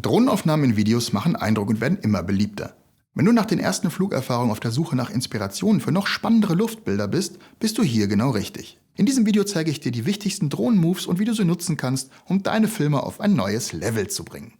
Drohnenaufnahmen in Videos machen Eindruck und werden immer beliebter. Wenn du nach den ersten Flugerfahrungen auf der Suche nach Inspirationen für noch spannendere Luftbilder bist, bist du hier genau richtig. In diesem Video zeige ich dir die wichtigsten Drohnen-Moves und wie du sie nutzen kannst, um deine Filme auf ein neues Level zu bringen.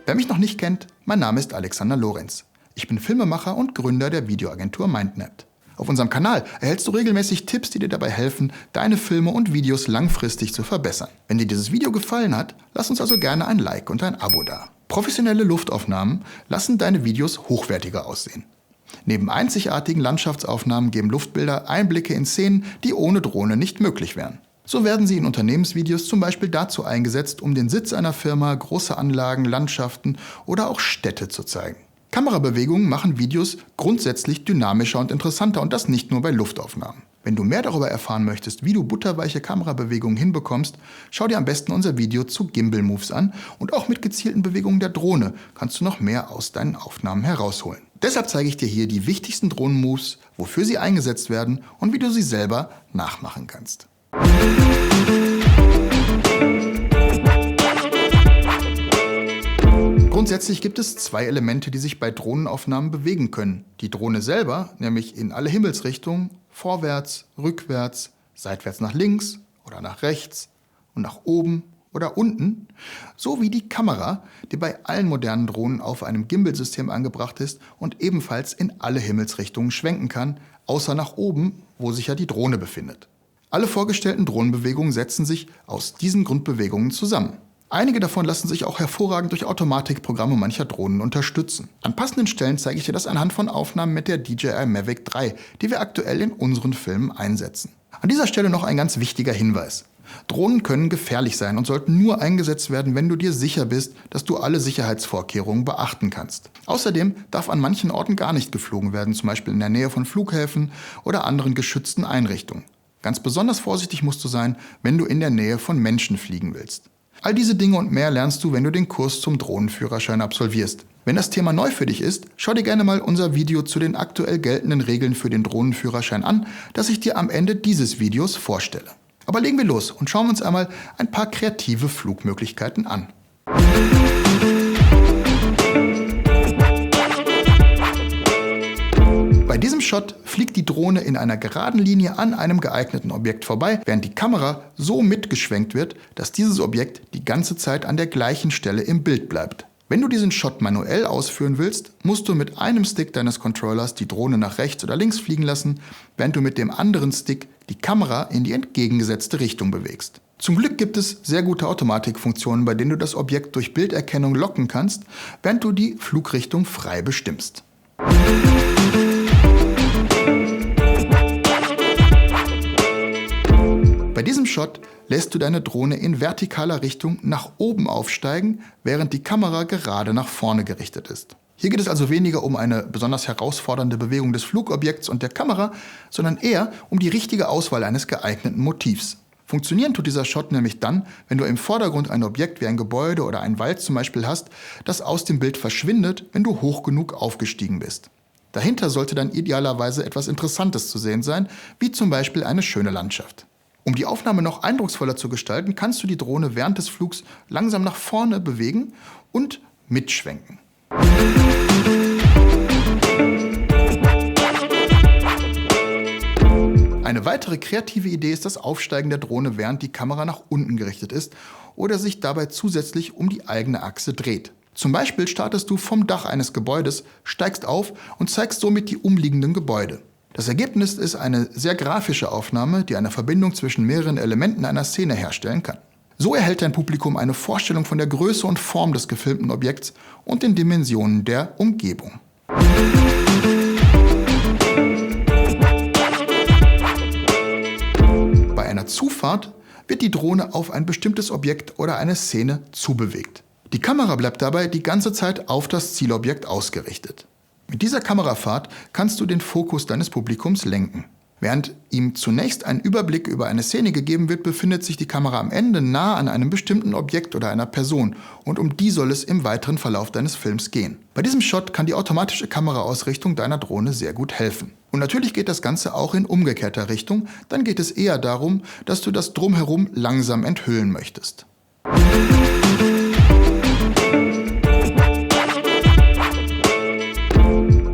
Wer mich noch nicht kennt, mein Name ist Alexander Lorenz. Ich bin Filmemacher und Gründer der Videoagentur MindNet. Auf unserem Kanal erhältst du regelmäßig Tipps, die dir dabei helfen, deine Filme und Videos langfristig zu verbessern. Wenn dir dieses Video gefallen hat, lass uns also gerne ein Like und ein Abo da. Professionelle Luftaufnahmen lassen deine Videos hochwertiger aussehen. Neben einzigartigen Landschaftsaufnahmen geben Luftbilder Einblicke in Szenen, die ohne Drohne nicht möglich wären. So werden sie in Unternehmensvideos zum Beispiel dazu eingesetzt, um den Sitz einer Firma, große Anlagen, Landschaften oder auch Städte zu zeigen. Kamerabewegungen machen Videos grundsätzlich dynamischer und interessanter und das nicht nur bei Luftaufnahmen. Wenn du mehr darüber erfahren möchtest, wie du butterweiche Kamerabewegungen hinbekommst, schau dir am besten unser Video zu Gimbal Moves an und auch mit gezielten Bewegungen der Drohne kannst du noch mehr aus deinen Aufnahmen herausholen. Deshalb zeige ich dir hier die wichtigsten Drohnen-Moves, wofür sie eingesetzt werden und wie du sie selber nachmachen kannst. Grundsätzlich gibt es zwei Elemente, die sich bei Drohnenaufnahmen bewegen können. Die Drohne selber, nämlich in alle Himmelsrichtungen, vorwärts, rückwärts, seitwärts nach links oder nach rechts und nach oben oder unten, sowie die Kamera, die bei allen modernen Drohnen auf einem Gimbal-System angebracht ist und ebenfalls in alle Himmelsrichtungen schwenken kann, außer nach oben, wo sich ja die Drohne befindet. Alle vorgestellten Drohnenbewegungen setzen sich aus diesen Grundbewegungen zusammen. Einige davon lassen sich auch hervorragend durch Automatikprogramme mancher Drohnen unterstützen. An passenden Stellen zeige ich dir das anhand von Aufnahmen mit der DJI Mavic 3, die wir aktuell in unseren Filmen einsetzen. An dieser Stelle noch ein ganz wichtiger Hinweis. Drohnen können gefährlich sein und sollten nur eingesetzt werden, wenn du dir sicher bist, dass du alle Sicherheitsvorkehrungen beachten kannst. Außerdem darf an manchen Orten gar nicht geflogen werden, zum Beispiel in der Nähe von Flughäfen oder anderen geschützten Einrichtungen. Ganz besonders vorsichtig musst du sein, wenn du in der Nähe von Menschen fliegen willst. All diese Dinge und mehr lernst du, wenn du den Kurs zum Drohnenführerschein absolvierst. Wenn das Thema neu für dich ist, schau dir gerne mal unser Video zu den aktuell geltenden Regeln für den Drohnenführerschein an, das ich dir am Ende dieses Videos vorstelle. Aber legen wir los und schauen uns einmal ein paar kreative Flugmöglichkeiten an. Bei diesem Shot fliegt die Drohne in einer geraden Linie an einem geeigneten Objekt vorbei, während die Kamera so mitgeschwenkt wird, dass dieses Objekt die ganze Zeit an der gleichen Stelle im Bild bleibt. Wenn du diesen Shot manuell ausführen willst, musst du mit einem Stick deines Controllers die Drohne nach rechts oder links fliegen lassen, während du mit dem anderen Stick die Kamera in die entgegengesetzte Richtung bewegst. Zum Glück gibt es sehr gute Automatikfunktionen, bei denen du das Objekt durch Bilderkennung locken kannst, während du die Flugrichtung frei bestimmst. Bei diesem Shot lässt du deine Drohne in vertikaler Richtung nach oben aufsteigen, während die Kamera gerade nach vorne gerichtet ist. Hier geht es also weniger um eine besonders herausfordernde Bewegung des Flugobjekts und der Kamera, sondern eher um die richtige Auswahl eines geeigneten Motivs. Funktionieren tut dieser Shot nämlich dann, wenn du im Vordergrund ein Objekt wie ein Gebäude oder ein Wald zum Beispiel hast, das aus dem Bild verschwindet, wenn du hoch genug aufgestiegen bist. Dahinter sollte dann idealerweise etwas Interessantes zu sehen sein, wie zum Beispiel eine schöne Landschaft. Um die Aufnahme noch eindrucksvoller zu gestalten, kannst du die Drohne während des Flugs langsam nach vorne bewegen und mitschwenken. Eine weitere kreative Idee ist das Aufsteigen der Drohne, während die Kamera nach unten gerichtet ist oder sich dabei zusätzlich um die eigene Achse dreht. Zum Beispiel startest du vom Dach eines Gebäudes, steigst auf und zeigst somit die umliegenden Gebäude. Das Ergebnis ist eine sehr grafische Aufnahme, die eine Verbindung zwischen mehreren Elementen einer Szene herstellen kann. So erhält dein Publikum eine Vorstellung von der Größe und Form des gefilmten Objekts und den Dimensionen der Umgebung. Bei einer Zufahrt wird die Drohne auf ein bestimmtes Objekt oder eine Szene zubewegt. Die Kamera bleibt dabei die ganze Zeit auf das Zielobjekt ausgerichtet. Mit dieser Kamerafahrt kannst du den Fokus deines Publikums lenken. Während ihm zunächst ein Überblick über eine Szene gegeben wird, befindet sich die Kamera am Ende nah an einem bestimmten Objekt oder einer Person und um die soll es im weiteren Verlauf deines Films gehen. Bei diesem Shot kann die automatische Kameraausrichtung deiner Drohne sehr gut helfen. Und natürlich geht das Ganze auch in umgekehrter Richtung, dann geht es eher darum, dass du das Drumherum langsam enthüllen möchtest.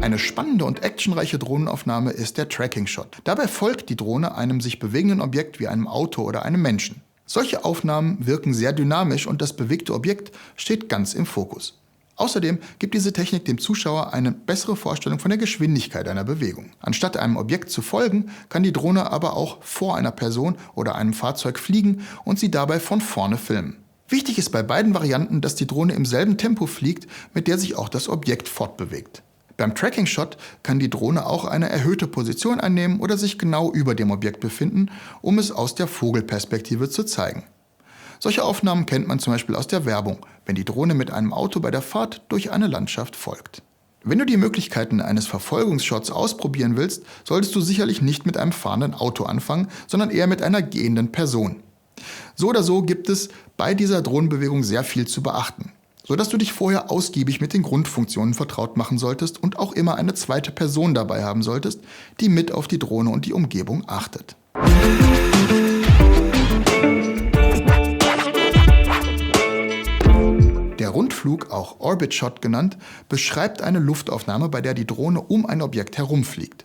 Eine spannende und actionreiche Drohnenaufnahme ist der Tracking-Shot. Dabei folgt die Drohne einem sich bewegenden Objekt wie einem Auto oder einem Menschen. Solche Aufnahmen wirken sehr dynamisch und das bewegte Objekt steht ganz im Fokus. Außerdem gibt diese Technik dem Zuschauer eine bessere Vorstellung von der Geschwindigkeit einer Bewegung. Anstatt einem Objekt zu folgen, kann die Drohne aber auch vor einer Person oder einem Fahrzeug fliegen und sie dabei von vorne filmen. Wichtig ist bei beiden Varianten, dass die Drohne im selben Tempo fliegt, mit der sich auch das Objekt fortbewegt. Beim Tracking-Shot kann die Drohne auch eine erhöhte Position einnehmen oder sich genau über dem Objekt befinden, um es aus der Vogelperspektive zu zeigen. Solche Aufnahmen kennt man zum Beispiel aus der Werbung, wenn die Drohne mit einem Auto bei der Fahrt durch eine Landschaft folgt. Wenn du die Möglichkeiten eines Verfolgungsshots ausprobieren willst, solltest du sicherlich nicht mit einem fahrenden Auto anfangen, sondern eher mit einer gehenden Person. So oder so gibt es bei dieser Drohnenbewegung sehr viel zu beachten, sodass du dich vorher ausgiebig mit den Grundfunktionen vertraut machen solltest und auch immer eine zweite Person dabei haben solltest, die mit auf die Drohne und die Umgebung achtet. Der Rundflug, auch Orbit Shot genannt, beschreibt eine Luftaufnahme, bei der die Drohne um ein Objekt herumfliegt.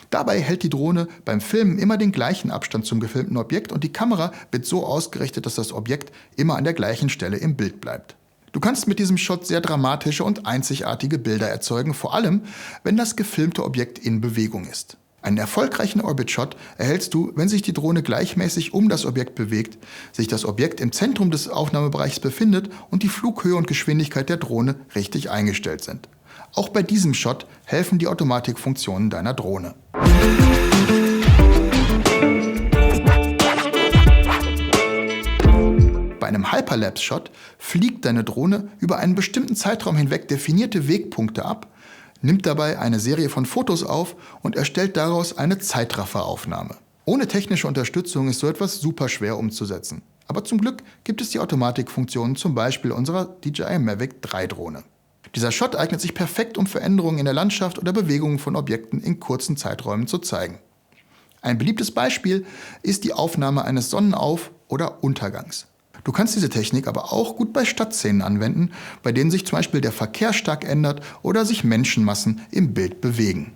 Dabei hält die Drohne beim Filmen immer den gleichen Abstand zum gefilmten Objekt und die Kamera wird so ausgerichtet, dass das Objekt immer an der gleichen Stelle im Bild bleibt. Du kannst mit diesem Shot sehr dramatische und einzigartige Bilder erzeugen, vor allem, wenn das gefilmte Objekt in Bewegung ist. Einen erfolgreichen Orbit-Shot erhältst du, wenn sich die Drohne gleichmäßig um das Objekt bewegt, sich das Objekt im Zentrum des Aufnahmebereichs befindet und die Flughöhe und Geschwindigkeit der Drohne richtig eingestellt sind. Auch bei diesem Shot helfen die Automatikfunktionen deiner Drohne. Bei einem Hyperlapse-Shot fliegt deine Drohne über einen bestimmten Zeitraum hinweg definierte Wegpunkte ab, nimmt dabei eine Serie von Fotos auf und erstellt daraus eine Zeitrafferaufnahme. Ohne technische Unterstützung ist so etwas super schwer umzusetzen. Aber zum Glück gibt es die Automatikfunktionen, zum Beispiel unserer DJI Mavic 3 Drohne. Dieser Shot eignet sich perfekt, um Veränderungen in der Landschaft oder Bewegungen von Objekten in kurzen Zeiträumen zu zeigen. Ein beliebtes Beispiel ist die Aufnahme eines Sonnenauf- oder Untergangs. Du kannst diese Technik aber auch gut bei Stadtszenen anwenden, bei denen sich zum Beispiel der Verkehr stark ändert oder sich Menschenmassen im Bild bewegen.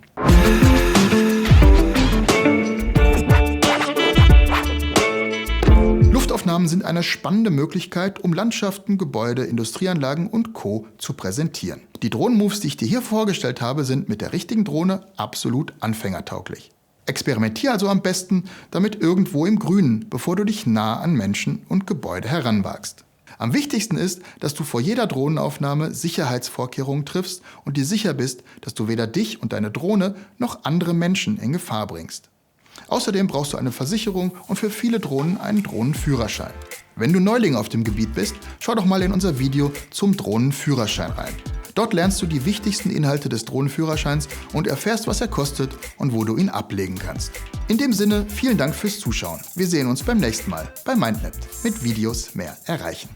Luftaufnahmen sind eine spannende Möglichkeit, um Landschaften, Gebäude, Industrieanlagen und Co. zu präsentieren. Die Drohnenmoves, die ich dir hier vorgestellt habe, sind mit der richtigen Drohne absolut anfängertauglich. Experimentier also am besten damit irgendwo im Grünen, bevor du dich nah an Menschen und Gebäude heranwagst. Am wichtigsten ist, dass du vor jeder Drohnenaufnahme Sicherheitsvorkehrungen triffst und dir sicher bist, dass du weder dich und deine Drohne noch andere Menschen in Gefahr bringst. Außerdem brauchst du eine Versicherung und für viele Drohnen einen Drohnenführerschein. Wenn du Neuling auf dem Gebiet bist, schau doch mal in unser Video zum Drohnenführerschein rein. Dort lernst du die wichtigsten Inhalte des Drohnenführerscheins und erfährst, was er kostet und wo du ihn ablegen kannst. In dem Sinne, vielen Dank fürs Zuschauen. Wir sehen uns beim nächsten Mal bei MindNet mit Videos mehr erreichen.